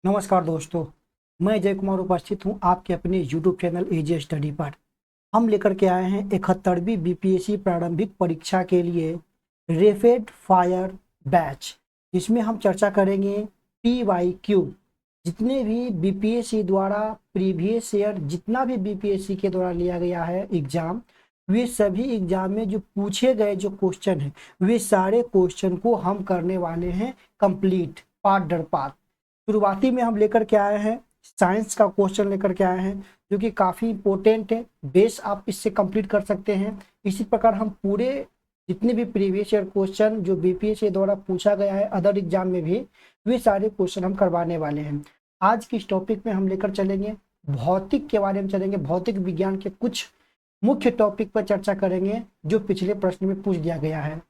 नमस्कार दोस्तों, मैं जय कुमार उपस्थित हूं आपके अपने YouTube चैनल एजे स्टडी पर। हम लेकर के आए हैं 71वीं बीपीएससी प्रारंभिक परीक्षा के लिए रेपिड फायर बैच, जिसमें हम चर्चा करेंगे PYQ। जितने भी बीपीएससी द्वारा प्रीवियस ईयर जितना भी बीपीएससी के द्वारा लिया गया है एग्जाम, वे सभी एग्जाम में जो पूछे गए जो क्वेश्चन हैं वे सारे क्वेश्चन को हम करने वाले हैं कंप्लीट पार्ट दर पार्ट। शुरुआती में हम लेकर के आए हैं साइंस का क्वेश्चन लेकर के आए हैं जो कि काफ़ी इंपॉर्टेंट है। बेस आप इससे कंप्लीट कर सकते हैं। इसी प्रकार हम पूरे जितने भी प्रीवियस ईयर क्वेश्चन जो बीपीएससी द्वारा पूछा गया है अदर एग्जाम में भी, वे सारे क्वेश्चन हम करवाने वाले हैं। आज की इस टॉपिक में हम लेकर चलेंगे भौतिक के बारे में, चलेंगे भौतिक विज्ञान के कुछ मुख्य टॉपिक पर चर्चा करेंगे जो पिछले प्रश्न में पूछ दिया गया है।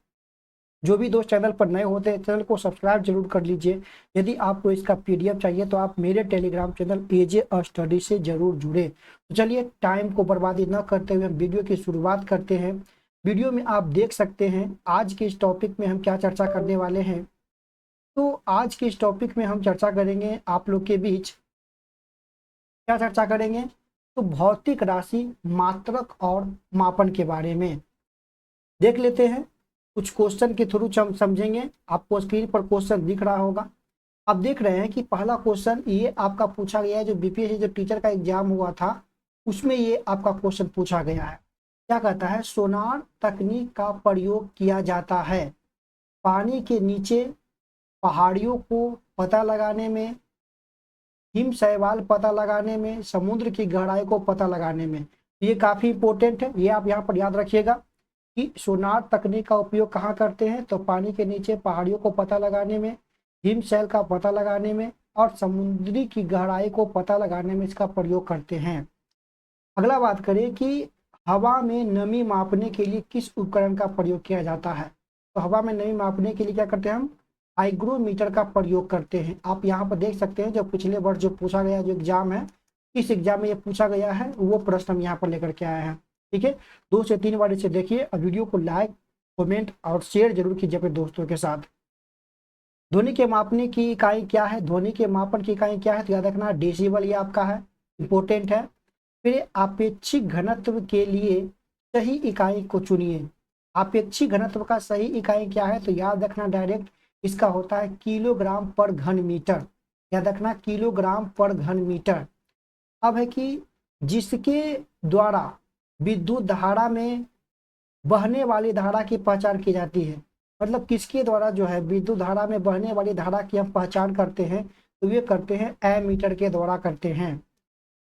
जो भी दोस्त चैनल पर नए होते हैं चैनल को सब्सक्राइब जरूर कर लीजिए। यदि आपको इसका पीडीएफ चाहिए तो आप मेरे टेलीग्राम चैनल एजे स्टडी से जरूर जुड़े। तो चलिए टाइम को बर्बादी न करते हुए हम वीडियो की शुरुआत करते हैं। वीडियो में आप देख सकते हैं आज के इस टॉपिक में हम क्या चर्चा करने वाले हैं। तो आज के इस टॉपिक में हम चर्चा करेंगे आप लोग के बीच क्या चर्चा करेंगे, तो भौतिक राशि मात्रक और मापन के बारे में देख लेते हैं। कुछ क्वेश्चन के थ्रू हम समझेंगे। आपको स्क्रीन पर क्वेश्चन दिख रहा होगा, आप देख रहे हैं कि पहला क्वेश्चन ये आपका पूछा गया है। जो बीपीएससी जो टीचर का एग्जाम हुआ था उसमें ये आपका क्वेश्चन पूछा गया है। क्या कहता है, सोनार तकनीक का प्रयोग किया जाता है पानी के नीचे पहाड़ियों को पता लगाने में, हिम शैवाल पता लगाने में, समुद्र की गहराई को पता लगाने में। ये काफी इंपॉर्टेंट है, ये आप यहाँ पर याद रखिएगा कि सोनार तकनीक का उपयोग कहाँ करते हैं, तो पानी के नीचे पहाड़ियों को पता लगाने में, हिमशैल का पता लगाने में और समुद्री की गहराई को पता लगाने में इसका प्रयोग करते हैं। अगला बात करें कि हवा में नमी मापने के लिए किस उपकरण का प्रयोग किया जाता है, तो हवा में नमी मापने के लिए क्या करते हैं हम हाइग्रोमीटर का प्रयोग करते हैं। आप यहाँ पर देख सकते हैं जो पिछले वर्ष जो पूछा गया जो एग्जाम है, इस एग्जाम में ये पूछा गया है वो प्रश्न हम यहाँ पर लेकर के आए हैं। ठीक है, 2 से 3 बार इसे देखिए और वीडियो को लाइक कमेंट और शेयर जरूर कीजिए अपने दोस्तों के साथ। ध्वनि के मापने की इकाई क्या है, ध्वनि के मापन की इकाई क्या है, तो याद रखना डेसिबल ये आपका है, इंपॉर्टेंट है। फिर आपेक्षिक घनत्व के लिए सही इकाई को चुनिए। आपेक्षिक घनत्व का सही इकाई क्या है, तो याद रखना डायरेक्ट इसका होता है किलोग्राम पर घन मीटर। याद रखना किलोग्राम पर घन मीटर। अब है कि जिसके द्वारा विद्युत धारा में बहने वाली धारा की पहचान की जाती है, मतलब किसके द्वारा जो है विद्युत धारा में बहने वाली धारा की हम पहचान करते हैं, तो ये करते हैं एमीटर के द्वारा करते हैं।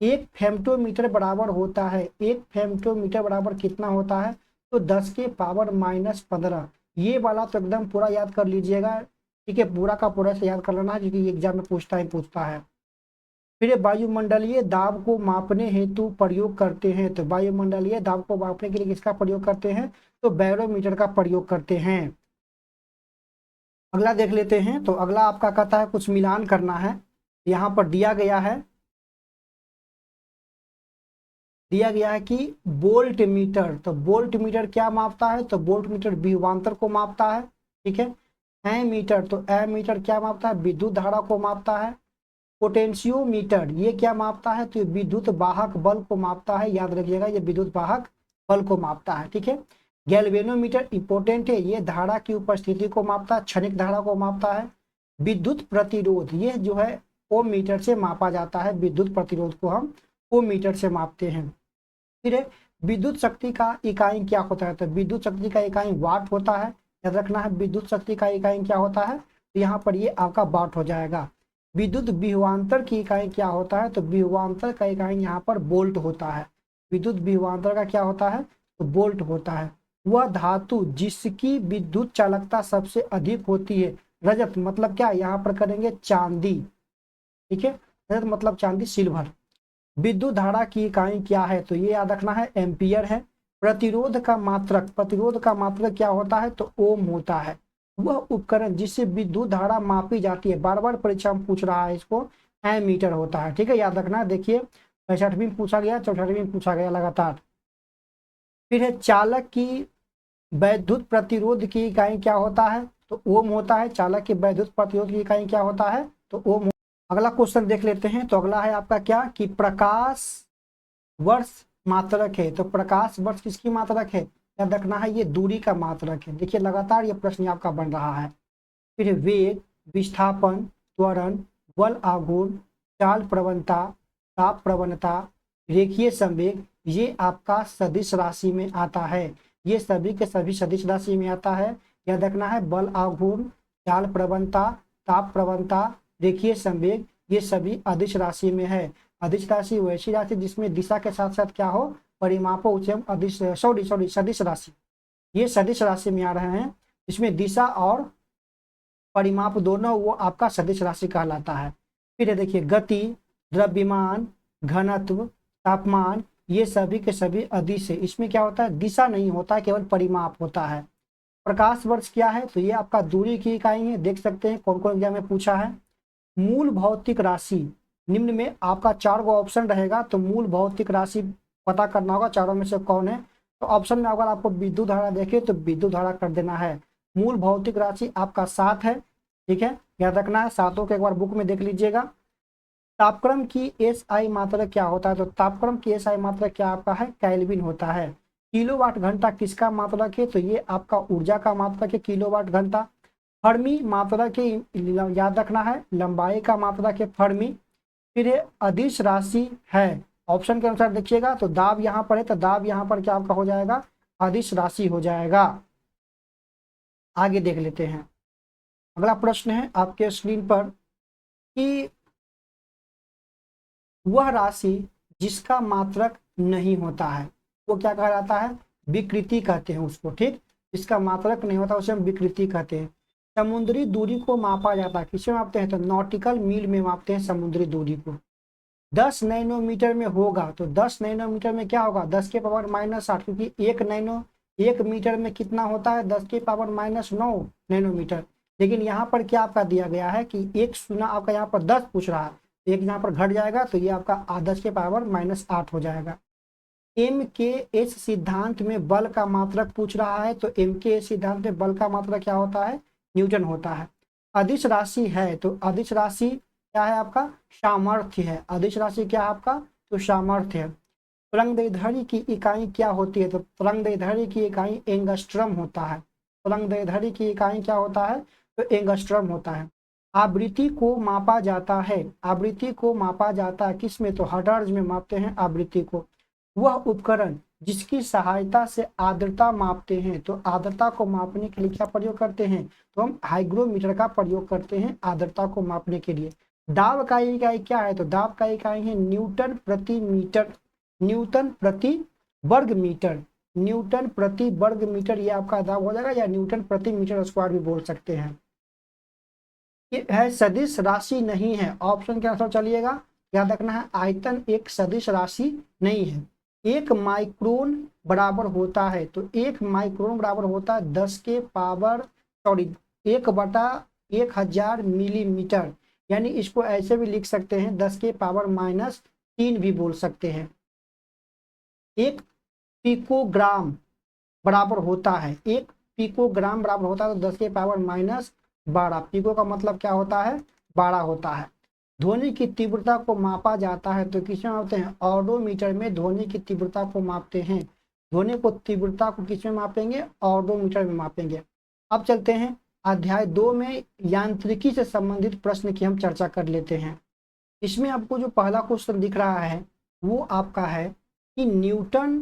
1 फेम्टोमीटर बराबर होता है, 1 फेम्टोमीटर बराबर कितना होता है, तो 10 के पावर -15। ये वाला तो एकदम पूरा याद कर लीजिएगा। ठीक है, पूरा का पूरा से याद कर लेना है क्योंकि एग्जाम में पूछता है। फिर वायुमंडलीय दाब को मापने हेतु प्रयोग करते हैं, तो वायुमंडलीय दाब को मापने के लिए किसका प्रयोग करते हैं, तो बैरोमीटर का प्रयोग करते हैं। अगला देख लेते हैं। तो अगला आपका कहता है कुछ मिलान करना है। यहाँ पर दिया गया है कि वोल्ट मीटर, तो वोल्ट मीटर क्या मापता है, तो वोल्ट मीटर विभवांतर को मापता है। ठीक है, एमीटर, तो एमीटर क्या मापता है, विद्युत धारा को मापता है। पोटेंशियोमीटर ये क्या मापता है, तो विद्युत वाहक बल को मापता है। याद रखिएगा ये विद्युत वाहक बल को मापता है। ठीक है, गैल्वेनोमीटर इंपॉर्टेंट है, ये धारा की उपस्थिति को मापता है, क्षणिक धारा को मापता है। विद्युत प्रतिरोध ये जो है ओम मीटर से मापा जाता है, विद्युत प्रतिरोध को हम ओम मीटर से मापते हैं। फिर विद्युत शक्ति का इकाई क्या होता है, तो विद्युत शक्ति का इकाई वाट होता है। याद रखना है विद्युत शक्ति का इकाई क्या होता है, तो यहाँ पर ये आपका वाट हो जाएगा। विद्युत विभवांतर की इकाई क्या होता है, तो विभवांतर का इकाई यहाँ पर वोल्ट होता है। विद्युत विभवांतर का क्या होता है, तो वोल्ट होता है। वह धातु जिसकी विद्युत चालकता सबसे अधिक होती है, रजत मतलब क्या, यहाँ पर करेंगे चांदी। ठीक है, रजत मतलब चांदी, सिल्वर। विद्युत धारा की इकाई क्या है, तो ये याद रखना है एम्पियर है। प्रतिरोध का मात्रक क्या होता है, तो ओम होता है। वह उपकरण जिससे विद्युत धारा मापी जाती है, बार बार परीक्षा में पूछ रहा है इसको, एमीटर होता है। ठीक है, याद रखना। देखिए 65वीं में पूछा गया, 64वीं में पूछा गया लगातार। फिर है चालक की वैद्युत प्रतिरोध की इकाई क्या होता है, तो ओम होता है। चालक की वैद्युत प्रतिरोध की इकाई क्या होता है, तो ओम। अगला क्वेश्चन देख लेते हैं। तो अगला है आपका क्या कि प्रकाश वर्ष मात्रक है। तो प्रकाश वर्ष किसकी मात्रक है, याद रखना है ये दूरी का मात्रक है। देखिए लगातार ये प्रश्न आपका बन रहा है। फिर वेग, विस्थापन, त्वरण, बल आघूर्ण, चाल प्रवणता, ताप प्रवणता, रेखीय संवेग, ये आपका सदिश राशि में आता है। ये सभी के सभी सदिश राशि में आता है। याद रखना है बल आघूर्ण, चाल प्रवणता, ताप प्रवणता, रेखीय संवेग, ये सभी अदिश राशि में है। अदिश राशि वैसी राशि जिसमें दिशा के साथ साथ क्या हो, परिमापो उच्चम अदिश सदिश राशि, ये सदिश राशि में आ रहे हैं। इसमें दिशा और परिमाप दोनों वो आपका सदिश राशि कहलाता है। फिर देखिए गति, द्रव्यमान, घनत्व, तापमान, ये सभी के सभी अदिश है। इसमें क्या होता है, दिशा नहीं होता है, केवल परिमाप होता है। प्रकाश वर्ष क्या है, तो ये आपका दूरी की इकाई है। देख सकते हैं कौन कौन एग्जाम में पूछा है। मूल भौतिक राशि, निम्न में आपका 4 गो ऑप्शन रहेगा, तो मूल भौतिक राशि पता करना होगा चारों में से कौन है। तो ऑप्शन में अगर आपको विद्युत धारा देखे तो विद्युत धारा कर देना है। मूल भौतिक राशि आपका 7 है, ठीक है, याद रखना है। सातों के एक बार बुक में देख लीजिएगा। तापक्रम की एसआई मात्रक क्या होता है, तो तापक्रम की एसआई मात्रक क्या आपका है, केल्विन होता है। किलोवाट घंटा किसका मात्रक है, तो ये आपका ऊर्जा का मात्रक है, किलोवाट घंटा। फर्मी मात्रक है, याद रखना है, लंबाई का मात्रक है फर्मी। फिर ये अदिश राशि है, ऑप्शन के अनुसार देखिएगा, तो दाब यहाँ पर है, तो दाब यहाँ पर क्या आपका हो जाएगा, अदिश राशि हो जाएगा। आगे देख लेते हैं। अगला प्रश्न है आपके स्क्रीन पर कि वह राशि जिसका मात्रक नहीं होता है वो क्या कहलाता है, विकृति कहते हैं उसको, ठीक। जिसका मात्रक नहीं होता उसे हम विकृति कहते हैं। समुद्री दूरी को मापा जाता है, किसमें मापते हैं, तो नॉटिकल मील में मापते हैं समुद्री दूरी को। 10 नैनोमीटर में होगा, तो 10 नैनोमीटर में क्या होगा, 10 के पावर -8, क्योंकि 1 मीटर में कितना होता है, 10 के पावर -9 नैनोमीटर। लेकिन यहाँ पर क्या आपका दिया गया है कि 1 सुना आपका यहाँ पर 10 पूछ रहा है, एक यहाँ पर घट जाएगा, तो ये आपका 10 के पावर -8 हो जाएगा। MKS सिद्धांत में बल का मात्रक पूछ रहा है, तो MKS सिद्धांत में बल का मात्रक क्या होता है, न्यूटन होता है। अदिश राशि है, तो अदिश राशि क्या है आपका, सामर्थ्य है। अदिश राशि क्या है आपका, तो सामर्थ्य है। तरंगदैर्ध्य की इकाई क्या होती है, तो तरंगदैर्ध्य की इकाई एंगस्ट्रम होता है। तरंगदैर्ध्य की इकाई क्या होता है, तो एंगस्ट्रम होता है। आवृत्ति को मापा जाता है, आवृत्ति को मापा जाता है किसमें, तो हर्ट्ज में मापते हैं आवृत्ति को। वह उपकरण जिसकी सहायता से आर्द्रता मापते हैं, तो आर्द्रता को मापने के लिए क्या प्रयोग करते हैं, तो हम हाइग्रोमीटर का प्रयोग करते हैं आर्द्रता को मापने के लिए। दाब का इकाई क्या है, तो दाब का इकाई है न्यूटन प्रति मीटर, न्यूटन प्रति वर्ग मीटर, न्यूटन प्रति वर्ग मीटर, ये आपका दाब हो जाएगा, या न्यूटन प्रति मीटर स्क्वायर भी बोल सकते हैं। ये है सदिश राशि नहीं है, ऑप्शन के अनुसार चलिएगा। याद रखना है आयतन एक सदिश राशि नहीं है। 1 माइक्रोन बराबर होता है, तो 1 माइक्रोन बराबर होता है 1/1000 मिलीमीटर, यानी इसको ऐसे भी लिख सकते हैं 10 के पावर -3 भी बोल सकते हैं। 1 पिकोग्राम बराबर होता है, 1 पिकोग्राम बराबर होता है तो 10 के पावर -12, पिको का मतलब क्या होता है, 12 होता है। ध्वनि की तीव्रता को मापा जाता है, तो किसमें मापते हैं, ऑडोमीटर में ध्वनि की तीव्रता को मापते हैं। ध्वनि को तीव्रता को किसमें मापेंगे, ऑडोमीटर में मापेंगे। अब चलते हैं अध्याय 2 में यांत्रिकी से संबंधित प्रश्न की हम चर्चा कर लेते हैं। इसमें आपको जो पहला क्वेश्चन दिख रहा है वो आपका है कि न्यूटन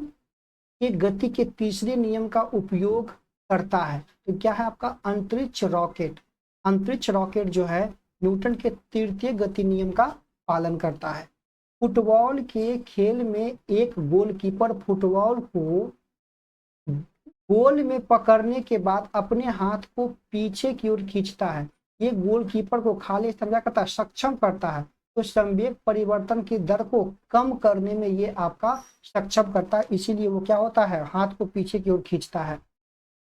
के गति के तीसरे नियम का उपयोग करता है, तो क्या है आपका अंतरिक्ष रॉकेट। अंतरिक्ष रॉकेट जो है न्यूटन के तृतीय गति नियम का पालन करता है। फुटबॉल के खेल में एक गोलकीपर फुटबॉल को गोल में पकड़ने के बाद अपने हाथ को पीछे की ओर खींचता है। ये गोलकीपर को खाली क्या करता है, सक्षम करता है, तो संवेग परिवर्तन की दर को कम करने में ये आपका सक्षम करता है, इसीलिए वो क्या होता है, हाथ को पीछे की ओर खींचता है।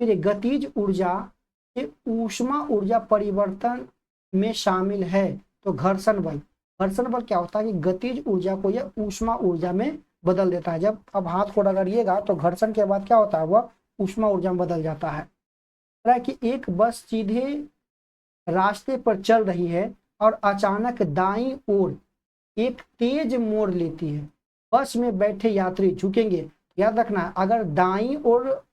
फिर गतिज ऊर्जा ये ऊष्मा ऊर्जा परिवर्तन में शामिल है, तो घर्षण बल। घर्षण बल क्या होता है कि गतिज ऊर्जा को यह ऊष्मा ऊर्जा में बदल देता है। जब अब हाथ को रगड़िएगा तो घर्षण के बाद क्या होता है, वह ऊष्मा ऊर्जा में बदल जाता है। कि एक बस सीधे रास्ते पर चल रही है और अचानक दाईं ओर एक तेज मोड़ लेती है। बस में बैठे यात्री झुकेंगे। याद रखना, अगर दाईं ओर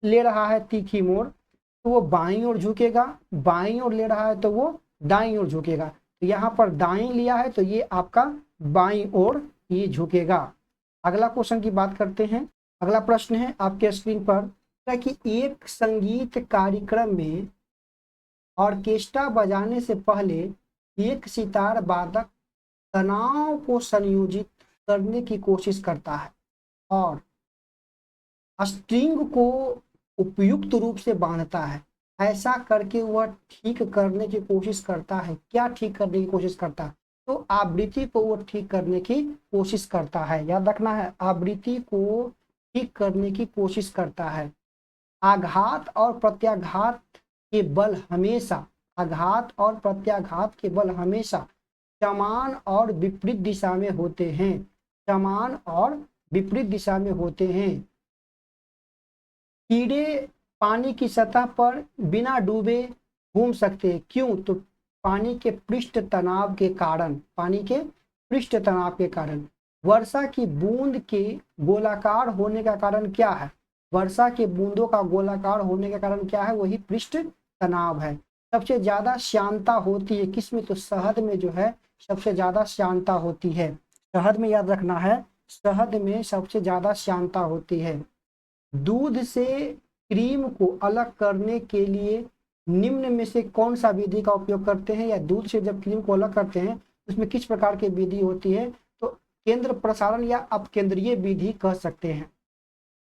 ले रहा है तीखी मोड़ तो वो बाईं ओर झुकेगा, बाईं ओर ले रहा है तो वो दाईं ओर झुकेगा। तो यहाँ पर दाईं लिया है तो ये आपका बाईं ओर ये झुकेगा। अगला क्वेश्चन की बात करते हैं। अगला प्रश्न है आपके स्क्रीन पर कि एक संगीत कार्यक्रम में ऑर्केस्ट्रा बजाने से पहले एक सितार वादक तनाव को संयोजित करने की कोशिश करता है और स्ट्रिंग को उपयुक्त रूप से बांधता है। ऐसा करके वह ठीक करने की कोशिश करता है। क्या ठीक करने की कोशिश करता है? तो आवृत्ति को वो ठीक करने की कोशिश करता है। याद रखना है, आवृत्ति को ठीक करने की कोशिश करता है। आघात और प्रत्याघात के बल हमेशा, आघात और प्रत्याघात के बल हमेशा समान और विपरीत दिशा में होते हैं। समान और विपरीत दिशा में होते हैं। कीड़े पानी की सतह पर बिना डूबे घूम सकते हैं। क्यों? तो पानी के पृष्ठ तनाव के कारण, पानी के पृष्ठ तनाव के कारण। वर्षा की बूंद के गोलाकार होने का कारण क्या है? वर्षा के बूंदों का गोलाकार होने का कारण क्या है? वही पृष्ठ तनाव है। सबसे ज्यादा श्यानता होती है किसमें? तो शहद में जो है सबसे ज्यादा श्यानता होती है। शहद में, याद रखना है, शहद में सबसे ज्यादा श्यानता होती है। दूध से क्रीम को अलग करने के लिए निम्न में से कौन सा विधि का उपयोग करते हैं? या दूध से जब क्रीम को अलग करते हैं उसमें किस प्रकार की विधि होती है? तो केंद्र प्रसारण या अपकेंद्रीय विधि कह सकते हैं।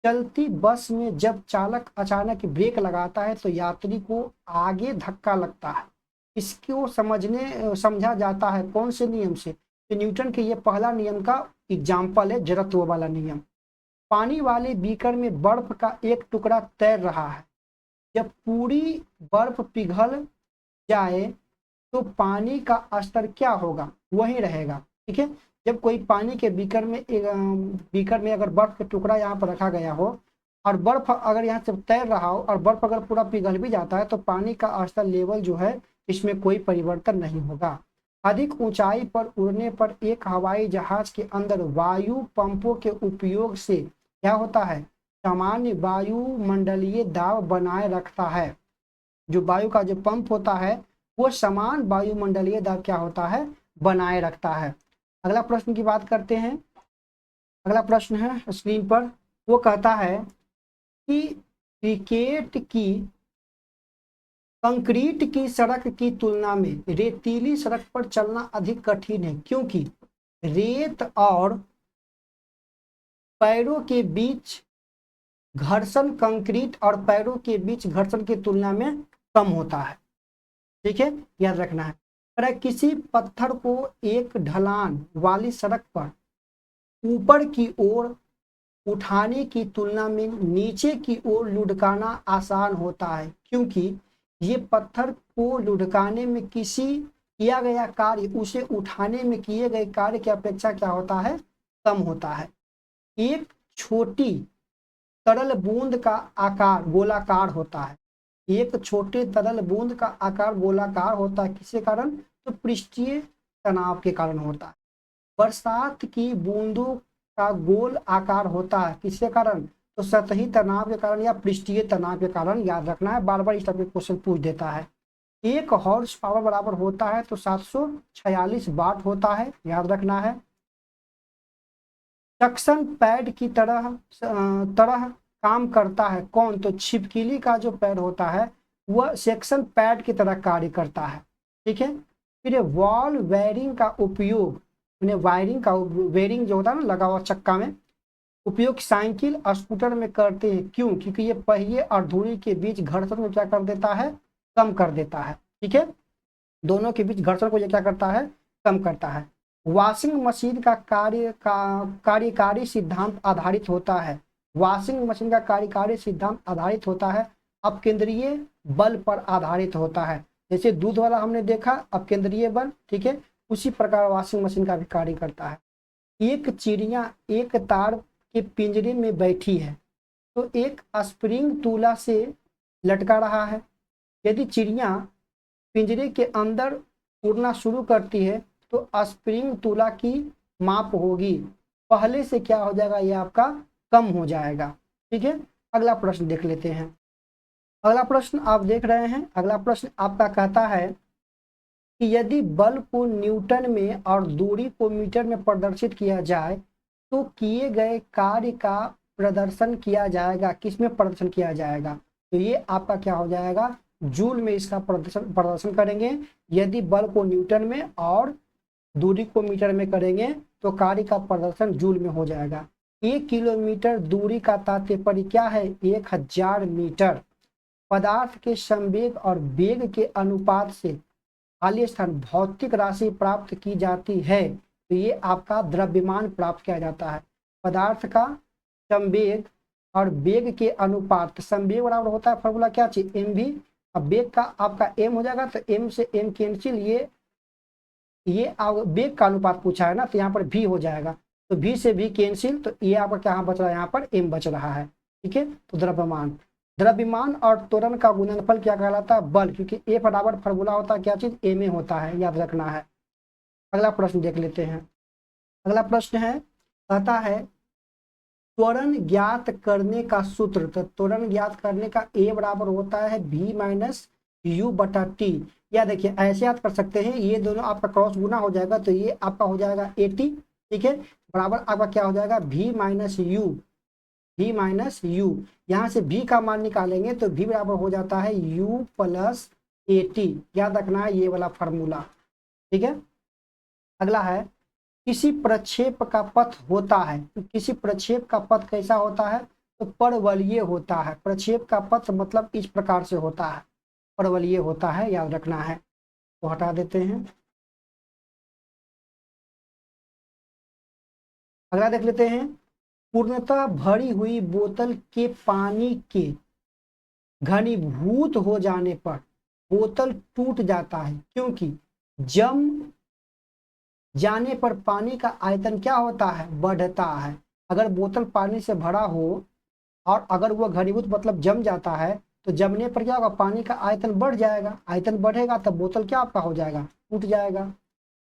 चलती बस में जब चालक अचानक ब्रेक लगाता है तो यात्री को आगे धक्का लगता है। इसको समझा जाता है कौन से नियम से? तो न्यूटन के ये पहला नियम का एग्जाम्पल है, जड़त्व वाला नियम। पानी वाले बीकर में बर्फ का एक टुकड़ा तैर रहा है। जब पूरी बर्फ पिघल जाए तो पानी का स्तर क्या होगा? वही रहेगा। ठीक है, जब कोई पानी के बीकर में अगर बर्फ का टुकड़ा यहाँ पर रखा गया हो और बर्फ अगर यहाँ से तैर रहा हो और बर्फ अगर पूरा पिघल भी जाता है तो पानी का स्तर लेवल जो है इसमें कोई परिवर्तन नहीं होगा। अधिक ऊंचाई पर उड़ने पर एक हवाई जहाज के अंदर वायु पंपों के उपयोग से क्या होता है? सामान्य वायुमंडलीय दाब बनाए रखता है। जो वायु का जो पंप होता है वो समान वायुमंडलीय दाब क्या होता है? बनाए रखता है। अगला प्रश्न की बात करते हैं। अगला प्रश्न है स्क्रीन पर, वो कहता है कि कंक्रीट की सड़क की तुलना में रेतीली सड़क पर चलना अधिक कठिन है क्योंकि रेत और पैरों के बीच घर्षण कंक्रीट और पैरों के बीच घर्षण की तुलना में कम होता है। ठीक है, याद रखना है। अगर किसी पत्थर को एक ढलान वाली सड़क पर ऊपर की ओर उठाने की तुलना में नीचे की ओर लुढ़काना आसान होता है क्योंकि ये पत्थर को लुढ़काने में किया गया कार्य उसे उठाने में किए गए कार्य की अपेक्षा क्या होता है? कम होता है। एक छोटी तरल बूंद का आकार गोलाकार होता है। एक छोटे तरल बूंद का आकार गोलाकार होता है किसके कारण? तो पृष्ठीय तनाव के कारण होता है। बरसात की बूंदों का गोल आकार होता है किसके कारण? तो सतही तनाव के कारण या पृष्ठीय तनाव के कारण। याद रखना है, बार बार इस टाइप के क्वेश्चन पूछ देता है। एक हॉर्स पावर बराबर होता है तो 746 वाट होता है। याद रखना है। सक्शन पैड की तरह काम करता है कौन? तो छिपकली का जो पैड होता है वह सेक्शन पैड की तरह कार्य करता है। ठीक है, फिर वॉल वेयरिंग का उपयोग, वेयरिंग जो होता है ना लगा हुआ चक्का में, उपयोग साइकिल और स्कूटर में करते हैं। क्यों? क्योंकि ये पहिए और धुरी के बीच घर्षण को क्या कर देता है? कम कर देता है। ठीक है, दोनों के बीच घर्षण को ये क्या करता है? कम करता है। वॉशिंग मशीन का कार्यकारी सिद्धांत आधारित होता है। वॉशिंग मशीन का कार्यकारी सिद्धांत आधारित होता है अपकेंद्रीय बल पर आधारित होता है। जैसे दूध वाला हमने देखा अपकेंद्रीय बल, ठीक है, उसी प्रकार वॉशिंग मशीन का भी कार्य करता है। एक चिड़िया एक तार के पिंजरे में बैठी है तो एक स्प्रिंग तुला से लटका रहा है। यदि चिड़िया पिंजरे के अंदर उड़ना शुरू करती है तो स्प्रिंग तुला की माप होगी पहले से क्या हो जाएगा, ये आपका कम हो जाएगा। ठीक है, अगला प्रश्न देख लेते हैं। अगला प्रश्न आप देख रहे हैं, अगला प्रश्न आपका कहता है कि यदि बल को न्यूटन में और दूरी को मीटर में प्रदर्शित किया जाए तो किए गए कार्य का प्रदर्शन किया जाएगा, किसमें प्रदर्शन किया जाएगा, तो ये आपका क्या हो जाएगा, जूल में इसका प्रदर्शन करेंगे। यदि बल को न्यूटन में और दूरी को मीटर में करेंगे तो कार्य का प्रदर्शन जूल में हो जाएगा। 1 किलोमीटर दूरी का तात्पर्य क्या है, 1000 मीटर। पदार्थ के संवेग और वेग के अनुपात से खाली स्थान भौतिक राशि प्राप्त की जाती है, तो ये आपका द्रव्यमान प्राप्त किया जाता है। पदार्थ का संवेग और वेग के अनुपात, संवेग बराबर होता है फॉर्मूला क्या चीज, एम भी, अब वेग का आपका एम हो जाएगा तो एम से एम कैंसिल, ये वेग का अनुपात पूछा है ना तो यहाँ पर भी हो जाएगा, तो भी से भी कैंसिल, तो ये आपका क्या बच रहा है, यहाँ पर एम बच रहा है। ठीक है, तो द्रव्यमान और त्वरण का गुणनफल क्या कहलाता है, बल, क्योंकि ए बराबर फॉर्मूला होता है क्या चीज, ए में होता है, याद रखना है। अगला प्रश्न देख लेते हैं। अगला प्रश्न है, कहता है त्वरण ज्ञात करने का सूत्र, तो त्वरण ज्ञात करने का ए बराबर होता है v माइनस यू बटा टी। या देखिए ऐसे याद कर सकते हैं, ये दोनों आपका क्रॉस गुना हो जाएगा तो ये आपका हो जाएगा 80। ठीक है, बराबर आपका क्या हो जाएगा, v माइनस यू, यहाँ से v का मान निकालेंगे तो v बराबर हो जाता है u प्लस 80। याद रखना है ये वाला फॉर्मूला। ठीक है, अगला है, किसी प्रक्षेप का पथ होता है, तो किसी प्रक्षेप का पथ कैसा होता है, तो परवलयीय होता है। प्रक्षेप का पथ मतलब इस प्रकार से होता है, परवलयीय होता है, याद रखना है। तो हटा देते हैं। अगला देख लेते हैं, पूर्णतः भरी हुई बोतल के पानी के घनीभूत हो जाने पर बोतल टूट जाता है, क्योंकि जम जाने पर पानी का आयतन क्या होता है, बढ़ता है। अगर बोतल पानी से भरा हो और अगर वह घनीभूत मतलब जम जाता है तो जमने पर क्या होगा, पानी का आयतन बढ़ जाएगा, आयतन बढ़ेगा तब बोतल क्या आपका हो जाएगा, टूट जाएगा।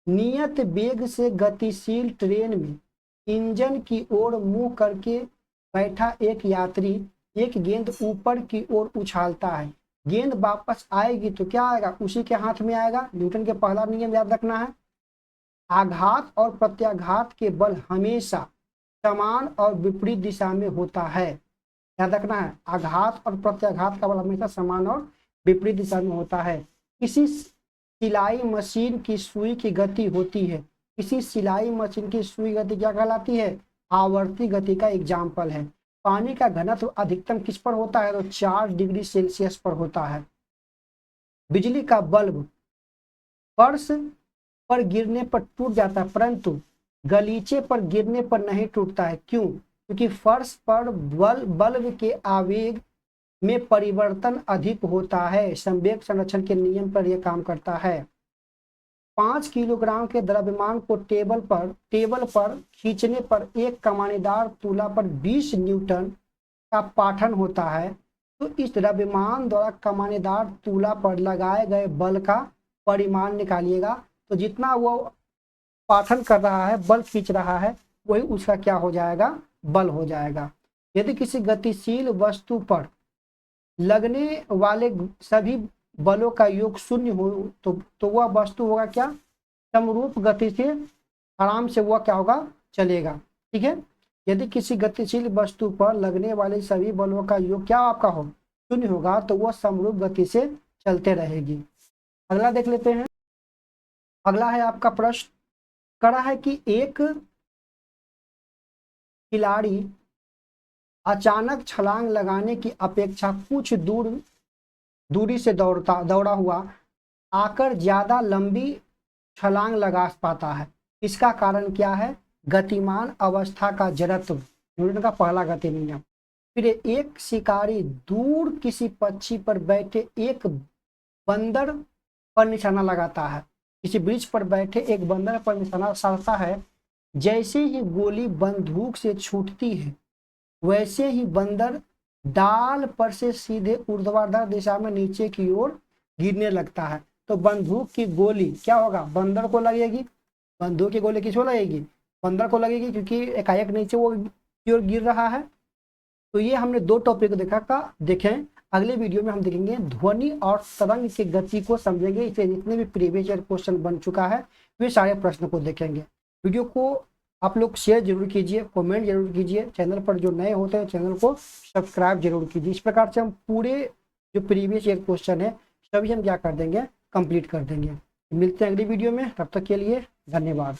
नियत वेग से गतिशील ट्रेन में इंजन की ओर मुंह करके बैठा एक यात्री एक गेंद ऊपर की ओर उछालता है, गेंद वापस आएगी तो क्या आएगा, उसी के हाथ में आएगा। न्यूटन के पहला नियम याद रखना है, आघात और प्रत्याघात के बल हमेशा समान और विपरीत दिशा में होता है। याद रखना है, आघात और प्रत्याघात का बल हमेशा समान और विपरीत दिशा में होता है। किसी सिलाई मशीन की सुई की गति होती है, किसी सिलाई मशीन की सुई गति क्या कहलाती है, आवर्ती गति का एग्जाम्पल है। पानी का घनत्व अधिकतम किस पर होता है, तो 4 डिग्री सेल्सियस पर होता है। बिजली का बल्ब फर्श पर गिरने पर टूट जाता है परंतु गलीचे पर गिरने पर नहीं टूटता है, क्यों, क्योंकि फर्श पर बल्ब के आवेग में परिवर्तन अधिक होता है। संवेग संरक्षण के नियम पर यह काम करता है। 5 किलोग्राम के द्रव्यमान को टेबल पर खींचने पर एक कमानेदार तुला पर 20 न्यूटन का पाठन होता है, तो इस द्रव्यमान द्वारा कमानेदार तुला पर लगाए गए बल का परिमाण निकालिएगा। तो जितना वो पाठन कर रहा है, बल खींच रहा है, वही उसका क्या हो जाएगा, बल हो जाएगा। यदि किसी गतिशील वस्तु पर लगने वाले सभी बलों का योग 0 हो तो वह वस्तु होगा क्या, समरूप गति से आराम से वह क्या होगा, चलेगा। ठीक है, यदि किसी गतिशील वस्तु पर लगने वाले सभी बलों का योग क्या आपका हो, 0 होगा, तो वह समरूप गति से चलते रहेगी। अगला देख लेते हैं। अगला है आपका प्रश्न, करा है कि एक खिलाड़ी अचानक छलांग लगाने की अपेक्षा कुछ दूरी से दौड़ा हुआ आकर ज्यादा लंबी छलांग लगा पाता है। इसका कारण क्या है, गतिमान अवस्था का जड़त्व, न्यूटन का पहला गति नियम। फिर एक शिकारी दूर किसी पक्षी पर बैठे एक बंदर पर निशाना लगाता है, किसी वृक्ष पर बैठे एक बंदर पर निशाना साधता है। जैसे ही गोली बंदूक से छूटती है वैसे ही बंदर डाल पर से सीधे ऊर्ध्वाधर दिशा में नीचे की ओर गिरने लगता है। तो बंदूक की गोली क्या होगा, बंदर को लगेगी। बंदूक की गोली किसको लगेगी, बंदर को लगेगी, क्योंकि एकाएक नीचे वो की ओर गिर रहा है। तो ये हमने दो टॉपिक देखें। अगले वीडियो में हम देखेंगे ध्वनि और तरंग की गति को समझेंगे। इसे जितने भी प्रीवियस ईयर क्वेश्चन बन चुका है वे सारे प्रश्न को देखेंगे। वीडियो को आप लोग शेयर जरूर कीजिए, कमेंट जरूर कीजिए। चैनल पर जो नए होते हैं चैनल को सब्सक्राइब जरूर कीजिए। इस प्रकार से हम पूरे जो प्रीवियस ईयर क्वेश्चन है सभी हम क्या कर देंगे, कंप्लीट कर देंगे। मिलते हैं अगली वीडियो में, तब तक के लिए धन्यवाद।